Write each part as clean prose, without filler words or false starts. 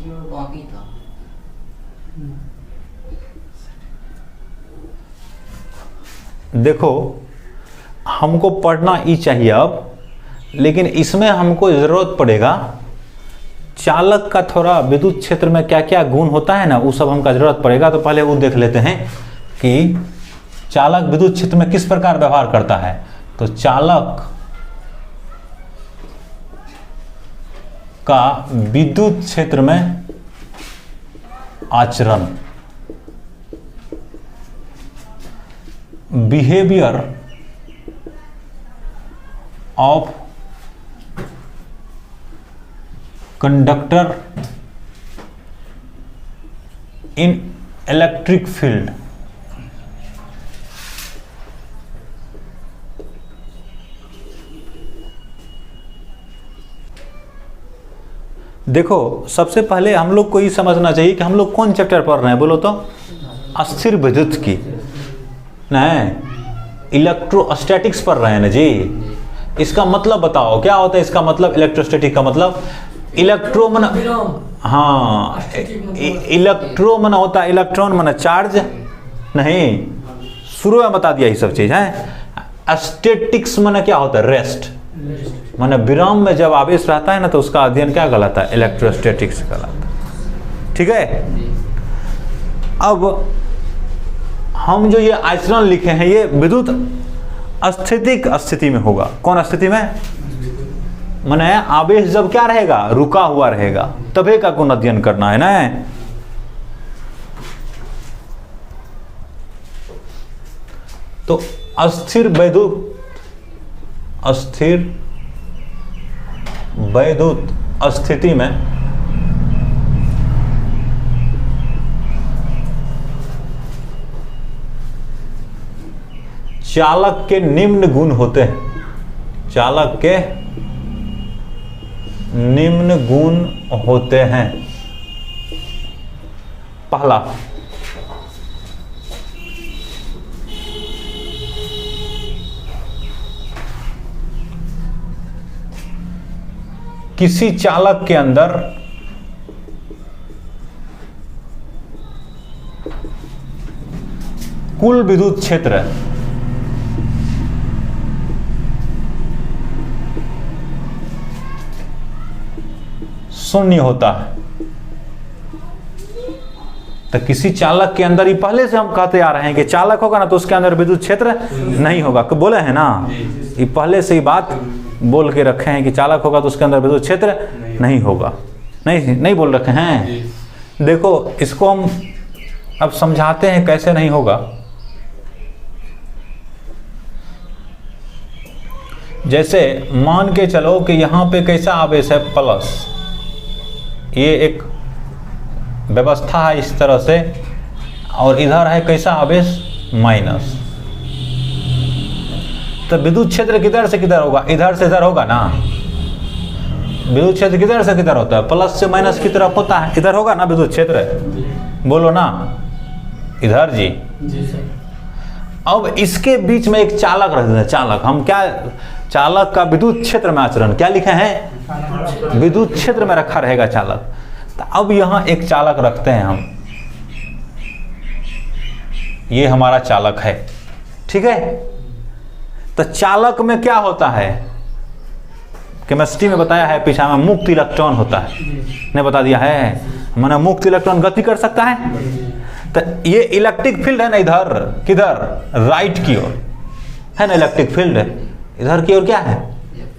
बाकी था। देखो हमको पढ़ना ही चाहिए अब, लेकिन इसमें हमको ज़रूरत पड़ेगा चालक का थोड़ा विद्युत क्षेत्र में क्या क्या गुण होता है ना, वो सब हमका ज़रूरत पड़ेगा। तो पहले वो देख लेते हैं कि चालक विद्युत क्षेत्र में किस प्रकार व्यवहार करता है। तो चालक का विद्युत क्षेत्र में आचरण, behaviour of conductor in electric field. देखो सबसे पहले हम लोग को ये समझना चाहिए कि हम लोग कौन चैप्टर पढ़ रहे हैं, बोलो तो। अस्थिर विद्युत की नहीं, इलेक्ट्रोस्टैटिक्स पढ़ रहे हैं ना जी। इसका मतलब बताओ क्या होता है इसका मतलब। इलेक्ट्रोस्टैटिक का मतलब इलेक्ट्रो मन, हाँ इलेक्ट्रो मन होता है, इलेक्ट्रॉन मन चार्ज नहीं, शुरू में बता दिया ये सब चीज है। स्टैटिक्स मन क्या होता है, रेस्ट, माने विराम में जब आवेश रहता है ना तो उसका अध्ययन क्या कहलाता है, इलेक्ट्रोस्टैटिक्स कहलाता है। ठीक है। अब हम जो ये आचरण लिखे हैं ये विद्युत अस्थितिक स्थिति में होगा। कौन स्थिति में, माने आवेश जब क्या रहेगा, रुका हुआ रहेगा, तभी का गुण अध्ययन करना है ना। तो अस्थिर वैद्युत स्थिति में चालक के निम्न गुण होते हैं। चालक के निम्न गुण होते हैं। पहला, किसी चालक के अंदर कुल विद्युत क्षेत्र शून्य होता है। तो किसी चालक के अंदर ही पहले से हम कहते आ रहे हैं कि चालक होगा ना तो उसके अंदर विद्युत क्षेत्र नहीं होगा। बोले हैं ना, ये पहले से ही बात बोल के रखे हैं कि चालक होगा तो उसके अंदर विद्युत क्षेत्र नहीं होगा। नहीं बोल रखे हैं। देखो इसको हम अब समझाते हैं कैसे नहीं होगा। जैसे मान के चलो कि यहां पे कैसा आवेश है, प्लस, ये एक व्यवस्था है इस तरह से, और इधर है कैसा आवेश, माइनस। तो विद्युत क्षेत्र किधर से किधर होगा, इधर से इधर होगा ना। विद्युत क्षेत्र किधर से किधर होता है, प्लस से माइनस की तरफ होता है, इधर होगा ना विद्युत क्षेत्र, बोलो ना, इधर जी। अब इसके बीच में एक चालक रहता है। चालक हम क्या, चालक का विद्युत क्षेत्र में आचरण क्या लिखे हैं, विद्युत क्षेत्र में रखा रहेगा चालक। तो अब यहां एक चालक रखते हैं हम, ये हमारा चालक है, ठीक है। तो चालक में क्या होता है, केमिस्ट्री में बताया है पीछा में, मुक्त इलेक्ट्रॉन होता है, ने बता दिया है। माना मुक्त इलेक्ट्रॉन गति कर सकता है। तो ये इलेक्ट्रिक फील्ड है ना, इधर किधर, राइट की ओर है ना इलेक्ट्रिक फील्ड, इधर की ओर क्या है,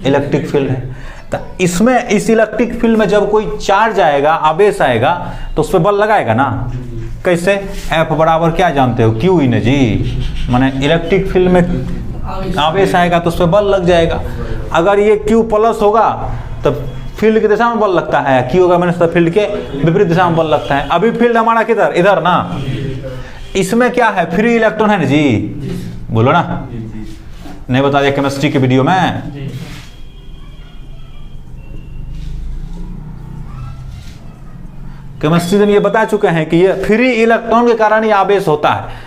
इलेक्ट्रिक फील्ड है। तो इसमें इस इलेक्ट्रिक फील्ड में जब कोई चार्ज आएगा, आवेश आएगा, तो उस पर बल लगाएगा ना। कैसे, एफ बराबर क्या जानते हो, क्यू इन जी। माने इलेक्ट्रिक फील्ड में आवेश आएगा तो उस पर बल लग जाएगा। अगर ये क्यू प्लस होगा तो फील्ड की दिशा में बल लगता है, क्यू होगा मैंने फील्ड के विपरीत दिशा में बल लगता है। अभी फील्ड हमारा किधर, इधर ना। इसमें क्या है, फ्री इलेक्ट्रॉन है ना जी, बोलो ना, नहीं बता दिया केमिस्ट्री के वीडियो में। केमिस्ट्री में ये बता चुके हैं कि ये फ्री इलेक्ट्रॉन के कारण ही आवेश होता है,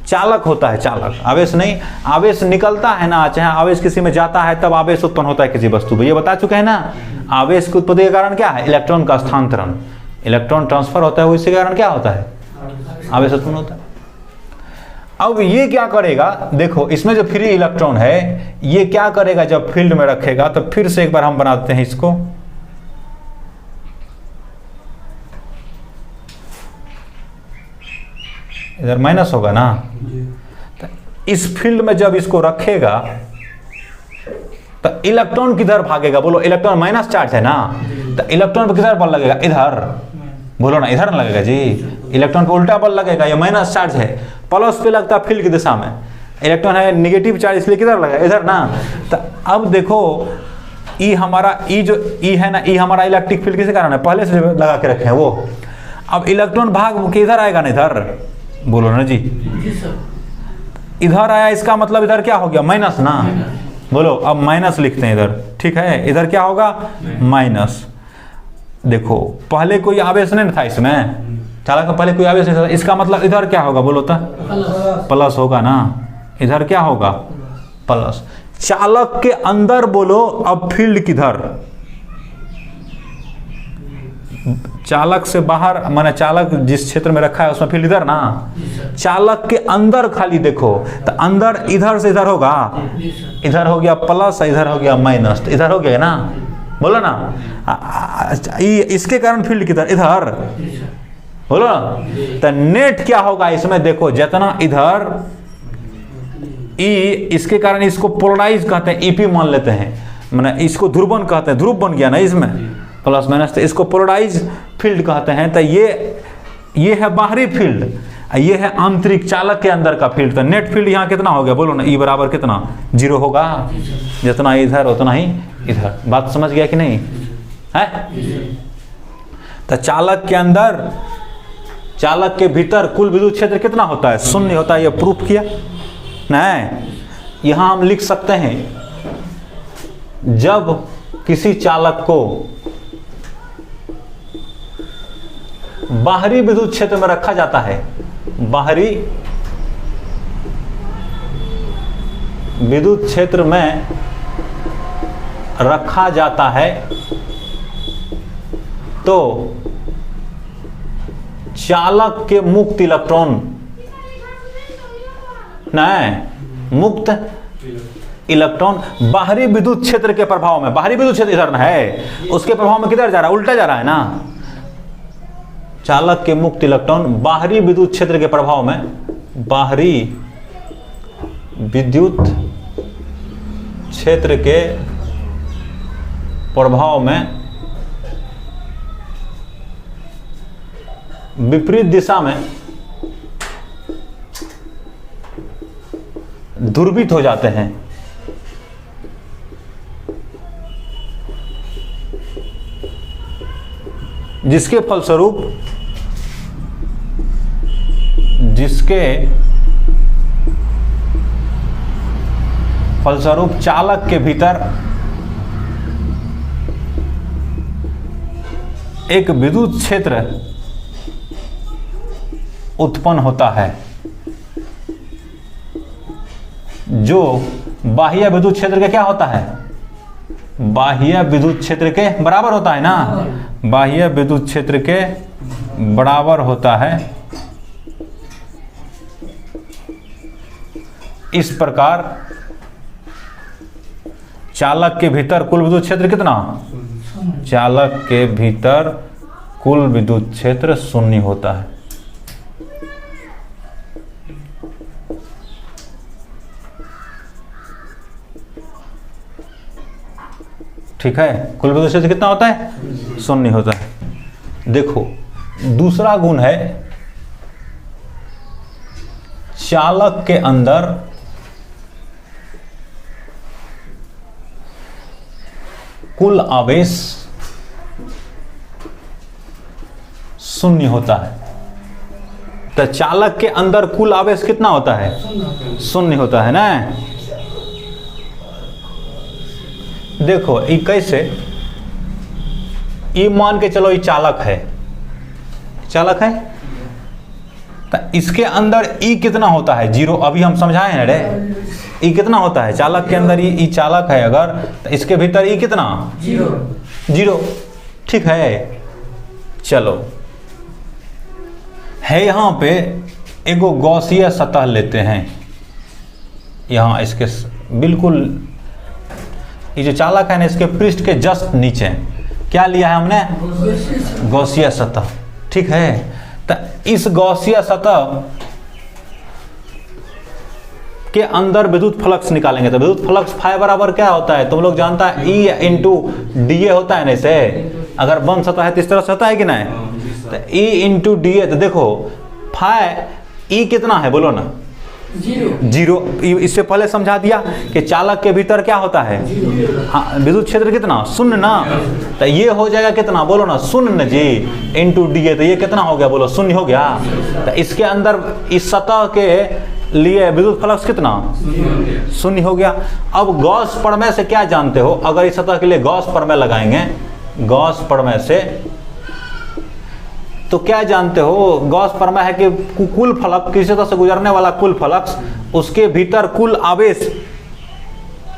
चालक होता है चालक। आवेश नहीं, आवेश निकलता है ना, चाहे आवेश किसी में जाता है तब आवेश उत्पन्न होता है किसी वस्तु में, ये बता चुके हैं ना। आवेश की उत्पत्ति के कारण क्या है, इलेक्ट्रॉन का स्थानांतरण। इलेक्ट्रॉन ट्रांसफर होता है, वो इसके कारण क्या होता है, आवेश उत्पन्न होता है। अब ये क्या करेगा, देखो इसमें जो फ्री इलेक्ट्रॉन है ये क्या करेगा, जब फील्ड में रखेगा तो फिर से एक बार हम बनाते हैं इसको, इधर माइनस होगा ना, तो इस फील्ड में जब इसको रखेगा तो इलेक्ट्रॉन किधर भागेगा, बोलो, इलेक्ट्रॉन माइनस चार्ज है ना, तो इलेक्ट्रॉन पर किधर बल लगेगा, इधर, बोलो ना, इधर ना लगेगा जी, इलेक्ट्रॉन पे उल्टा बल लगेगा, ये माइनस चार्ज है, प्लस पे लगता है फील्ड की दिशा में, इलेक्ट्रॉन है नेगेटिव चार्ज, इसलिए किधर लगेगा, इधर ना। तो अब देखो ई हमारा, ई जो ई है ना, ई हमारा इलेक्ट्रिक फील्ड किसके कारण है, पहले से लगा के रखे हैं वो, अब इलेक्ट्रॉन भाग के इधर आएगा ना, इधर, बोलो ना जी, इधर आया, इसका मतलब इधर क्या हो गया, माइनस ना, बोलो, अब माइनस लिखते हैं इधर, ठीक है, इधर क्या होगा, माइनस। देखो पहले कोई आवेश नहीं था इसमें, चालक का पहले कोई आवेश नहीं था, इसका मतलब इधर क्या होगा, बोलो तो प्लस होगा ना, इधर क्या होगा, प्लस। चालक के अंदर बोलो अब फील्ड किधर, चालक से बाहर, माने चालक जिस क्षेत्र में रखा है उसमें फील्ड इधर ना, चालक के अंदर खाली देखो, तो अंदर इधर से इधर होगा, इधर हो गया प्लस, इधर हो गया माइनस, तो इधर हो गया ना, बोलो ना, इसके कारण फील्ड किधर, इधर, बोलो ना। तो नेट क्या होगा इसमें, देखो जितना इधर ई, इसके कारण इसको पोलराइज कहते हैं, ईपी मान लेते हैं, माने इसको ध्रुवन कहते हैं, ध्रुव बन गया ना इसमें, प्लस माइनस, तो इसको पोलराइज फील्ड कहते हैं। तो ये है बाहरी फील्ड, ये है आंतरिक चालक के अंदर का फील्ड। तो नेट फील्ड यहाँ कितना हो गया, बोलो ना, ई बराबर कितना, 0 होगा, जितना इधर उतना ही इधर। बात समझ गया कि नहीं है। तो चालक के अंदर, चालक के भीतर कुल विद्युत क्षेत्र कितना होता है, 0 होता है। ये प्रूफ किया नहीं। यहाँ हम लिख सकते हैं, जब किसी चालक को बाहरी विद्युत क्षेत्र में रखा जाता है, बाहरी विद्युत क्षेत्र में रखा जाता है, तो चालक के मुक्त इलेक्ट्रॉन, नहीं, मुक्त इलेक्ट्रॉन बाहरी विद्युत क्षेत्र के प्रभाव में, बाहरी विद्युत क्षेत्र इधर है, उसके प्रभाव में किधर जा रहा है, उल्टा जा रहा है ना। चालक के मुक्त इलेक्ट्रॉन बाहरी विद्युत क्षेत्र के प्रभाव में, बाहरी विद्युत क्षेत्र के प्रभाव में विपरीत दिशा में ध्रुवित हो जाते हैं। जिसके फलस्वरूप चालक के भीतर एक विद्युत क्षेत्र उत्पन्न होता है, जो बाह्य विद्युत क्षेत्र के क्या होता है, बाह्य विद्युत क्षेत्र के बराबर होता है ना, बाह्य विद्युत क्षेत्र के बराबर होता है। इस प्रकार चालक के भीतर कुल विद्युत क्षेत्र कितना, चालक के भीतर कुल विद्युत क्षेत्र 0 होता है। ठीक है, कुल विद्युत क्षेत्र कितना होता है, 0 होता है। देखो दूसरा गुण है, चालक के अंदर कुल आवेश 0 होता है। तो चालक के अंदर कुल आवेश कितना होता है, 0 होता है ना। देखो ये कैसे, ये मान के चलो ये चालक है, चालक है, तो इसके अंदर ई कितना होता है, 0। अभी हम समझाए हैं रे, ई कितना होता है चालक के अंदर, ई चालक है अगर, तो इसके भीतर ई कितना, 0। ठीक है, चलो है यहाँ पे एगो गॉसीय सतह लेते हैं, यहाँ इसके बिल्कुल ये जो चालक है ना इसके पृष्ठ के जस्ट नीचे क्या लिया है हमने, गॉसीय सतह। ठीक है, तो इस गॉसीय सतह के अंदर विद्युत फ्लक्स निकालेंगे। तो विद्युत फ्लक्स फाई बराबर क्या होता है, तुम लोग जानता है ई इंटू डी ए होता है ना। इसे अगर बंद सतह है तो इस तरह से होता है कि नहीं, तो ई इंटू डी ए। तो देखो फाई ई कितना है बोलो ना, जीरो। इससे पहले समझा दिया कि चालक के भीतर क्या होता है, हाँ विद्युत क्षेत्र कितना, शून्य ना। तो ये हो जाएगा कितना बोलो ना, शून्य जी इंटू डी ए। तो ये कितना हो गया बोलो, शून्य हो गया। तो इसके अंदर इस सतह के लिए विद्युत फ्लक्स कितना, शून्य हो गया। अब गॉस प्रमेय से क्या जानते हो, अगर इस सतह के लिए गॉस प्रमेय लगाएंगे, गॉस प्रमेय से तो क्या जानते हो, गॉस प्रमेय है कि कुल फ्लक्स, किसी सतह से गुजरने वाला कुल फ्लक्स, उसके भीतर कुल आवेश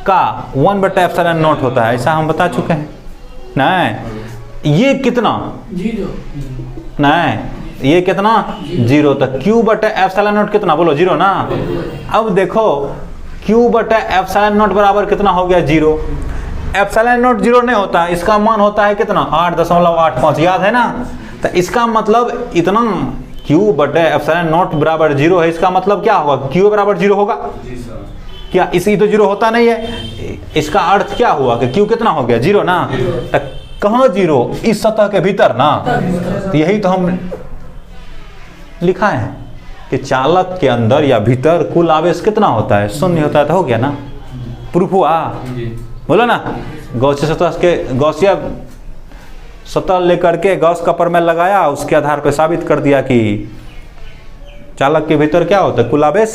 का 1/ε0 होता है। ऐसा हम बता चुके हैं। नहीं ये कितना, नहीं ये कितना, 0। तो Q/ε0 कितना बोलो, 0 ना। अब देखो Q/ε0 बराबर कितना हो गया, 0। ε0 0 नहीं होता, इसका मान होता है कितना, 8.85, याद है ना। तो इसका मतलब इतना Q/ε0 बराबर 0 है, इसका मतलब क्या होगा, Q बराबर 0 होगा क्या, इसी तो 0 होता नहीं है। इसका अर्थ क्या हुआ कि Q कितना हो गया, 0 ना। तो कहाँ 0, इस सतह के भीतर ना। तो यही तो हम लिखा है कि चालक के अंदर या भीतर कुल आवेश कितना होता है, शून्य होता है। तो हो गया ना, प्रूफ हुआ, बोलो ना। गॉसीय सतह के, गॉसीय सतह लेकर के गॉस का प्रमेय लगाया, उसके आधार पर साबित कर दिया कि चालक के भीतर क्या होता है, कुल आवेश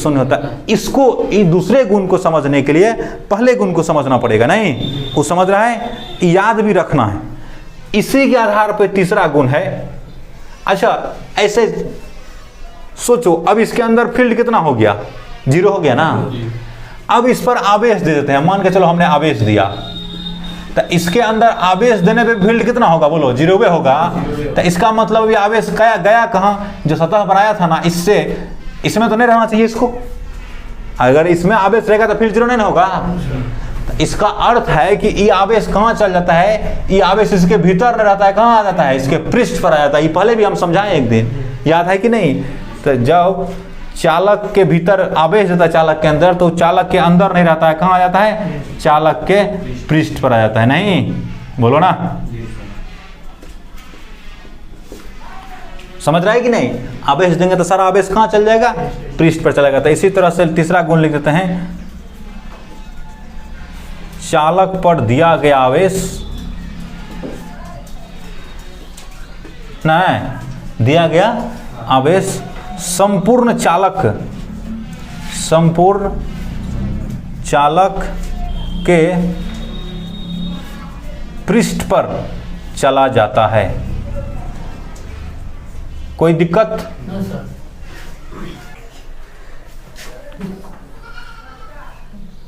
शून्य होता है। इसको इस दूसरे गुण को समझने के लिए पहले गुण को समझना पड़ेगा। नहीं वो समझ रहा है, याद भी रखना है। इसी के आधार पर तीसरा गुण है। अच्छा ऐसे सोचो, अब इसके अंदर फील्ड कितना हो गया, 0 हो गया ना। अब इस पर आवेश दे देते हैं, मान के चलो हमने आवेश दिया, तो इसके अंदर आवेश देने पे फील्ड कितना होगा बोलो, 0 होगा। तो इसका मतलब ये आवेश गया कहाँ, जो सतह बनाया था ना, इससे इसमें तो नहीं रहना चाहिए इसको। अगर इसमें आवेश रहेगा तो फील्ड 0 नहीं होगा। तो इसका अर्थ है कि ये आवेश कहाँ चल जाता है, ये आवेश इसके भीतर नहीं रहता है, कहाँ आ जाता है, इसके पृष्ठ पर आ जाता है। ये पहले भी हम समझाएं एक दिन, याद है कि नहीं। तो जब चालक के भीतर आवेश देता है चालक के अंदर, तो चालक के अंदर नहीं रहता है, कहाँ आ जाता है, चालक के पृष्ठ पर आ जाता है। नहीं बोलो ना, समझ रहा है कि नहीं। आवेश देंगे तो सारा आवेश कहाँ चल जाएगा, पृष्ठ पर चलेगा। तो इसी तरह से तीसरा गुण लिख देते हैं, चालक पर दिया गया आवेश, नहीं दिया गया आवेश संपूर्ण चालक के पृष्ठ पर चला जाता है। कोई दिक्कत,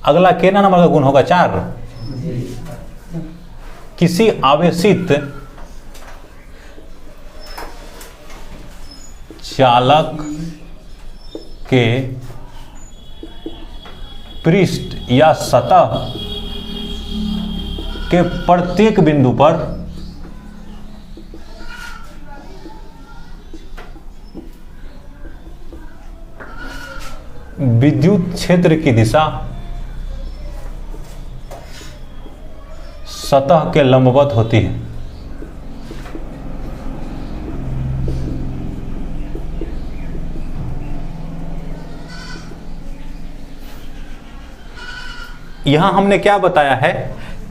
अगला केना नंबर का गुण होगा 4। किसी आवेशित चालक के पृष्ठ या सतह के प्रत्येक बिंदु पर विद्युत क्षेत्र की दिशा सतह के लंबवत होती है। यहां हमने क्या बताया है,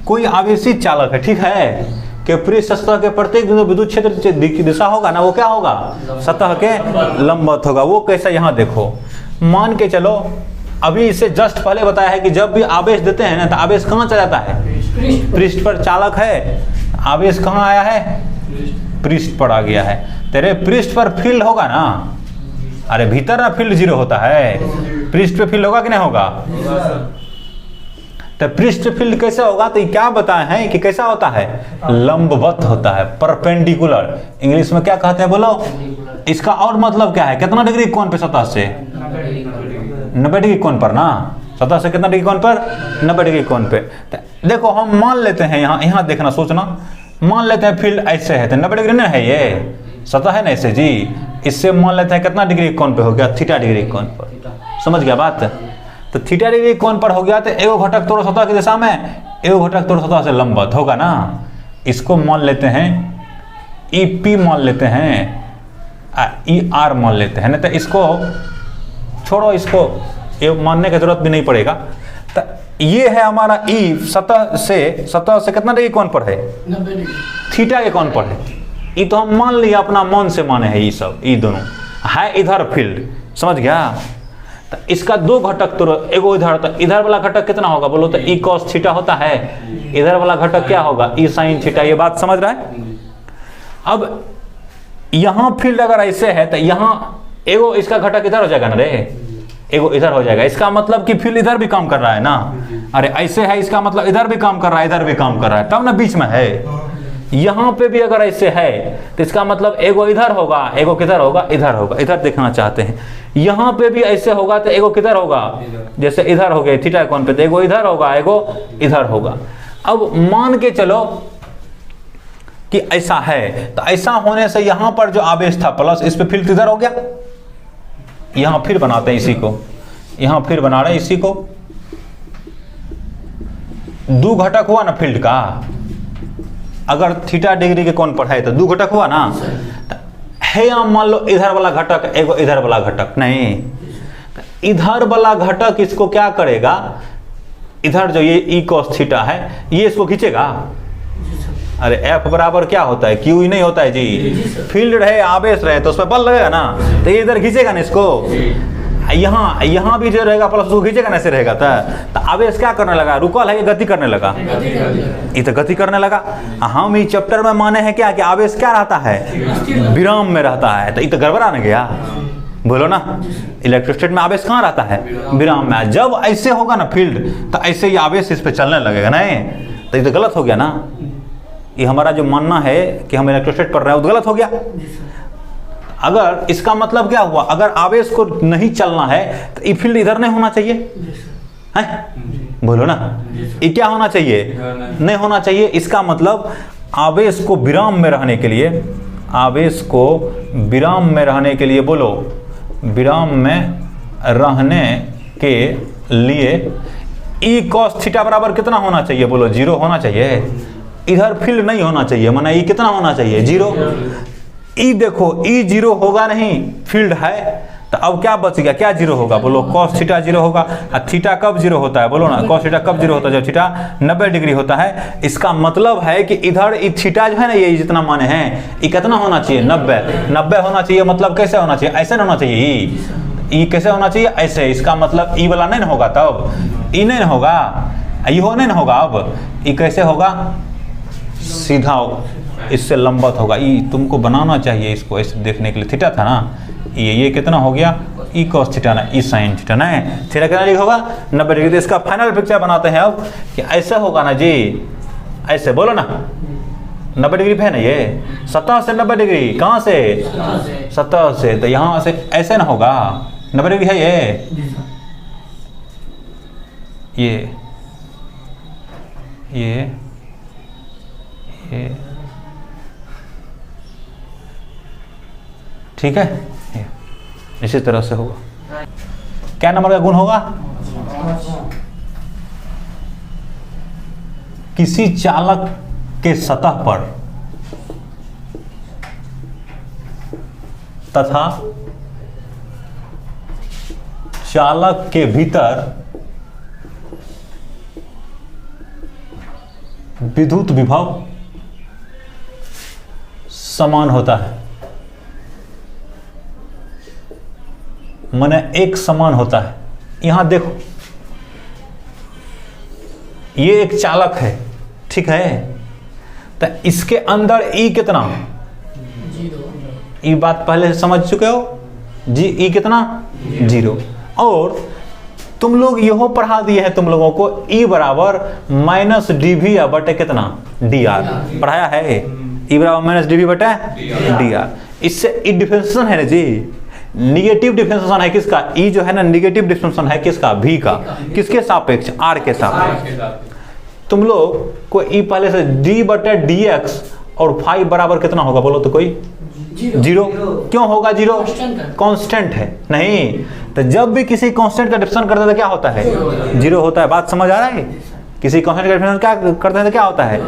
कोई आवेशित चालक है, ठीक है, कि पृष्ठ सतह के प्रत्येक बिंदु विद्युत क्षेत्र की दिशा होगा ना, वो क्या होगा, सतह के लंबवत होगा। वो कैसा, यहां देखो, मान के चलो अभी इससे जस्ट पहले बताया है कि जब भी आवेश देते हैं ना, तो आवेश कहां चला जाता है, पृष्ठ पर। चालक है, आवेश कहां आया है, पृष्ठ पर आ गया है। तेरे पृष्ठ पर फील्ड होगा ना, अरे भीतर ना फील्ड 0 होता है, पृष्ठ पे फील्ड होगा कि नहीं होगा। तो पृष्ठ फील्ड कैसे होगा, तो क्या बताए हैं कि कैसा होता है, लंबवत होता है, परपेंडिकुलर। इंग्लिश में क्या कहते हैं बोलो, इसका और मतलब क्या है, कितना डिग्री कोण पे सतह से, 90 डिग्री कोण पर ना, सतह से कितना डिग्री कोण पर, 90 डिग्री कोण पे। देखो हम मान लेते हैं, यहाँ देखना सोचना, मान लेते हैं फील्ड ऐसे है तो 90 डिग्री नहीं है, ये सतह है ना ऐसे जी, इससे मान लेते हैं कितना डिग्री कोण पे हो गया, थीटा डिग्री कोण पर। समझ गया बात, तो थीटा डिग्री कोण पर हो गया तो एगो घटक तोड़ सतह की दिशा में, एगो घटक तोड़ सतह से लंबवत होगा ना। इसको मान लेते हैं ई पी मान लेते हैं, ई आर मान लेते हैं, नहीं तो इसको छोड़ो, इसको ये मानने की जरूरत भी नहीं पड़ेगा। तो ये है हमारा ई, सतह से कितना डिग्री कोण पर है, 90 डिग्री थीटा के कोण पर है। ये तो हम मान लिया, अपना मन से माने हैं, ये सब ये दोनों है इधर फील्ड। समझ गया, तो इसका दो घटक तो एगो इधर, तो इधर वाला घटक कितना होगा बोलो, तो ई कॉस थीटा होता है, इधर वाला घटक क्या होगा, ई साइन थीटा। ये बात समझ रहा है। अब यहाँ फील्ड अगर ऐसे है तो यहाँ एगो इसका घटक इधर हो जाएगा ना रे, एगो इधर हो जाएगा, इसका मतलब कि फील्ड इधर भी काम कर रहा है ना। अरे ऐसे है, इसका मतलब इधर भी काम कर रहा है, इधर भी काम कर रहा है, तब ना बीच में है। यहाँ पे भी अगर ऐसे है तो इसका मतलब एगो इधर होगा, एगो किधर होगा, इधर होगा। इधर देखना चाहते हैं, यहाँ पे भी ऐसे होगा तो एगो किधर होगा, जैसे इधर हो गए थीटा कोण पे, तो एगो इधर होगा, एगो इधर होगा। अब मान के चलो कि ऐसा है, तो ऐसा होने से यहाँ पर जो आवेश था प्लस, इस पे फील्ड किधर हो गया, यहाँ फिर बनाते हैं इसी को, यहाँ फिर बना रहे हैं इसी को। दो घटक हुआ ना फील्ड का, अगर थीटा डिग्री के कोण पर है तो दो घटक हुआ ना। है यहाँ मान लो इधर वाला घटक, एगो इधर वाला घटक, नहीं इधर वाला घटक इसको क्या करेगा, इधर जो ये ई कॉस थीटा है ये इसको खींचेगा। अरे एफ बराबर क्या होता है, क्यू ही नहीं होता है जी। फील्ड रहे, आवेश रहे तो उस पर बल लगेगा ना, तो ये इधर खींचेगा ना इसको। यहाँ भी जो रहेगा प्लस उसको खींचेगा ना, ऐसे रहेगा। तो आवेश क्या करने लगा, रुकल है, ये गति करने लगा, ये तो गति करने लगा। हम इस चैप्टर में माने हैं क्या कि आवेश क्या रहता है, विराम में रहता है, तो ये तो गड़बड़ा ना गया, बोलो ना। इलेक्ट्रोस्टैट में आवेश कहाँ रहता है, विराम में। जब ऐसे होगा ना फील्ड, तो ऐसे ही आवेश इस पे चलने लगेगा, नहीं तो ये तो गलत हो गया ना। ये हमारा जो मानना है कि हम इलेक्ट्रोस्टैट पढ़ रहे हैं वो गलत हो गया। अगर इसका मतलब क्या हुआ, अगर आवेश को नहीं चलना है तो ये फील्ड इधर नहीं होना चाहिए, है बोलो ना। ये क्या होना चाहिए, नहीं होना चाहिए। इसका मतलब आवेश को विराम में रहने के लिए, आवेश को विराम में रहने के लिए, बोलो विराम में रहने के लिए ई कॉस थीटा बराबर कितना होना चाहिए, बोलो 0 होना चाहिए। इधर फील्ड नहीं होना चाहिए, माना ई कितना होना चाहिए, 0। ई देखो ई 0 होगा नहीं, फील्ड है, तो अब क्या बच गया, क्या 0 होगा, बोलो कॉस थीटा 0 होगा। और थीटा कब 0 होता है, बोलो ना, कॉस थीटा कब 0 होता है, जब थीटा 90 डिग्री होता है। इसका मतलब है कि इधर ई थीटा जो है ना, ये जितना माने हैं, ये कितना होना चाहिए, 90 होना चाहिए। मतलब कैसे होना चाहिए, ऐसे होना चाहिए। ई कैसे होना चाहिए, ऐसे। इसका मतलब ई वाला नहीं होगा, तब ई नहीं होगा, ई हो नहीं होगा। अब ई कैसे होगा, सीधा इससे लंबवत होगा। ई तुमको बनाना चाहिए इसको ऐसे देखने के लिए। थीटा था ना, ये कितना हो गया, ई कॉस थीटा ना, ई साइन थीटा ना, थीटा कितना डिग्री होगा, 90 डिग्री। तो इसका फाइनल पिक्चर बनाते हैं अब कि ऐसा होगा ना जी, ऐसे बोलो ना, 90 डिग्री पे है ना, ये सतह से 90 डिग्री, कहाँ से, सतह से। तो यहाँ से ऐसे ना होगा, 90 डिग्री है ये ठीक है, इसी तरह से होगा। क्या नंबर का गुण होगा, किसी चालक के सतह पर तथा चालक के भीतर विद्युत विभव समान होता है, माने एक समान होता है। यहां देखो, ये एक चालक है, ठीक है, तो इसके अंदर ई कितना, ये बात पहले से समझ चुके हो जी, ई कितना 0। और तुम लोग यहो पढ़ा दिए हैं तुम लोगों को E बराबर माइनस डी वी बटे कितना डी आर पढ़ाया है। E बराबर माइनस डी वी बटे डी आर। इससे ई डिफरेंशिएशन है ना जी, निगेटिव डिफरेंशिएशन है किसका, E जो है ना निगेटिव डिफरेंशिएशन है किसका, V का, किसके सापेक्ष, R के सापेक्ष। तुम लोग को E पहले से d बटे डी एक्स और फाइव बराबर कितना होगा बोलो तो कोई जीरो। क्यों होगा जीरो, कांस्टेंट है नहीं। तो जब भी किसी कांस्टेंट का डिफरेंशिएशन करते हैं तो क्या होता है, जीरो होता है। बात समझ आ रहा है, किसी कांस्टेंट का डिफरेंशिएशन क्या करते हैं तो क्या होता है,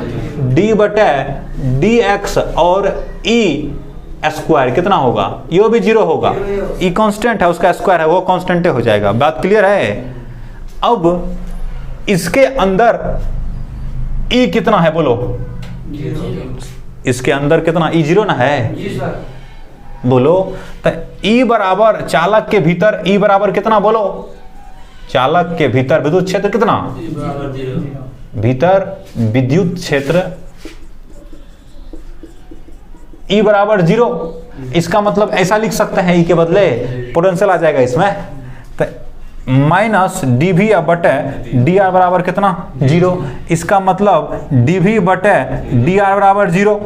d बटे डी एक्स और E स्क्वायर कितना होगा, ये भी जीरो होगा। E कांस्टेंट है, उसका स्क्वायर है, वो कांस्टेंट हो जाएगा। बात क्लियर है। अब इसके अंदर E कितना है बोलो, इसके अंदर कितना, E जीरो ना है बोलो। तो E बराबर चालक के भीतर E बराबर कितना बोलो, चालक के भीतर विद्युत क्षेत्र कितना, भीतर विद्युत क्षेत्र E बराबर जीरो। इसका मतलब ऐसा लिख सकते हैं, E के बदले पोटेंशियल आ जाएगा इसमें, तो माइनस डी वी बटे डी आर बराबर कितना, जीरो। इसका मतलब डी वी बटे डी आर बराबर जीरो।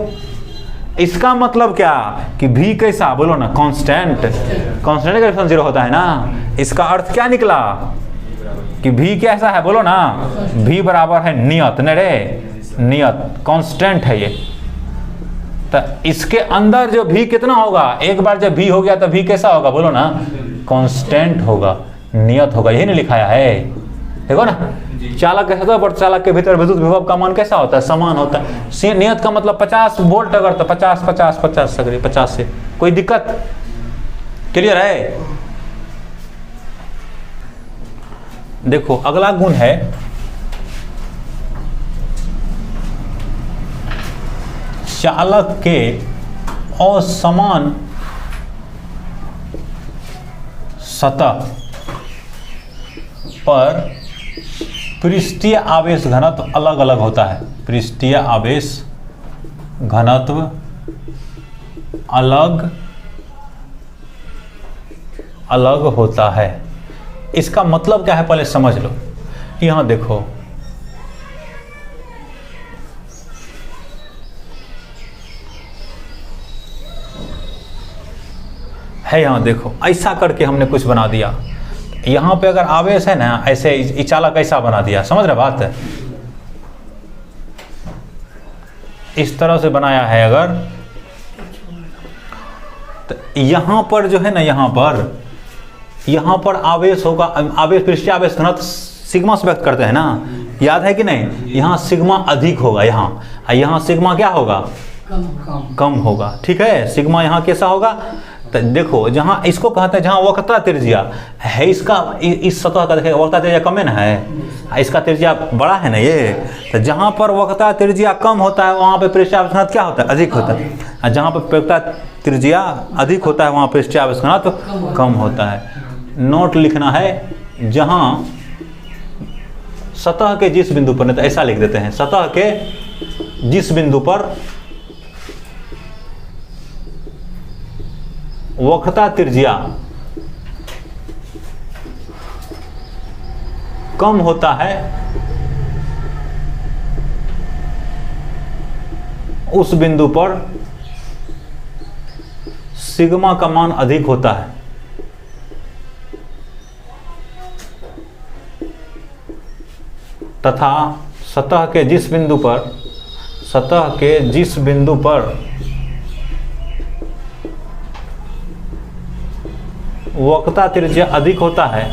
इसका मतलब क्या कि V कैसा बोलो ना, कांस्टेंट, कांस्टेंट का डिफरेंशिएशन जीरो होता है ना। इसका अर्थ क्या निकला कि V कैसा है बोलो ना, V बराबर है नियत, न रे नियत, कांस्टेंट है ये। तो इसके अंदर जो V कितना होगा, एक बार जब V हो गया तो V कैसा होगा बोलो ना, कांस्टेंट होगा, नियत होगा। यही नहीं लिखाया है, देखो ना। चालक के सतह पर चालक के भीतर विद्युत विभव का मान कैसा होता है, समान होता है। नियत का मतलब 50 वोल्ट, अगर तो 50 50 50 सगरे 50 से कोई दिक्कत, क्लियर है। देखो अगला गुण है चालक के असमान सतह पर पृष्ठीय आवेश घनत्व अलग अलग होता है। पृष्ठीय आवेश घनत्व अलग अलग होता है। इसका मतलब क्या है पहले समझ लो। यहां देखो, है यहां देखो, ऐसा करके हमने कुछ बना दिया। यहां पे अगर आवेश है ना, ऐसे चालक ऐसा बना दिया, समझ रहे बात है, इस तरह से बनाया है अगर, तो यहां पर जो है ना, यहां पर आवेश होगा, आवेश पृष्ठीय आवेश घनत्व सिग्मा से व्यक्त करते हैं ना, याद है कि नहीं। यहां सिग्मा अधिक होगा, यहां सिग्मा क्या होगा, कम होगा, ठीक है। सिग्मा यहां कैसा होगा, तो देखो जहां इसको कहते हैं, जहां वक्रता त्रिज्या है इसका, इस सतह का देखिए वक्रता त्रिज्या कम है ना, है इसका त्रिज्या बड़ा है ना ये। तो जहां पर वक्रता त्रिज्या कम होता है वहां पे पृष्ठीय आवेश घनत्व क्या होता है, अधिक होता है। और जहां पर वक्रता त्रिज्या अधिक होता है वहां पृष्ठीय आवेश घनत्व कम होता है। नोट लिखना है, जहां सतह के जिस बिंदु पर, नहीं तो ऐसा लिख देते हैं, सतह के जिस बिंदु पर वक्रता त्रिज्या कम होता है उस बिंदु पर सिग्मा का मान अधिक होता है। तथा सतह के जिस बिंदु पर वक्रता त्रिज्या अधिक होता है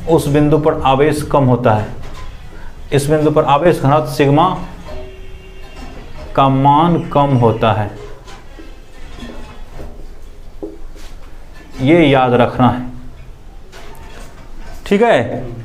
उस बिंदु पर आवेश कम होता है। इस बिंदु पर आवेश घनत्व सिग्मा का मान कम होता है, ये याद रखना है, ठीक है।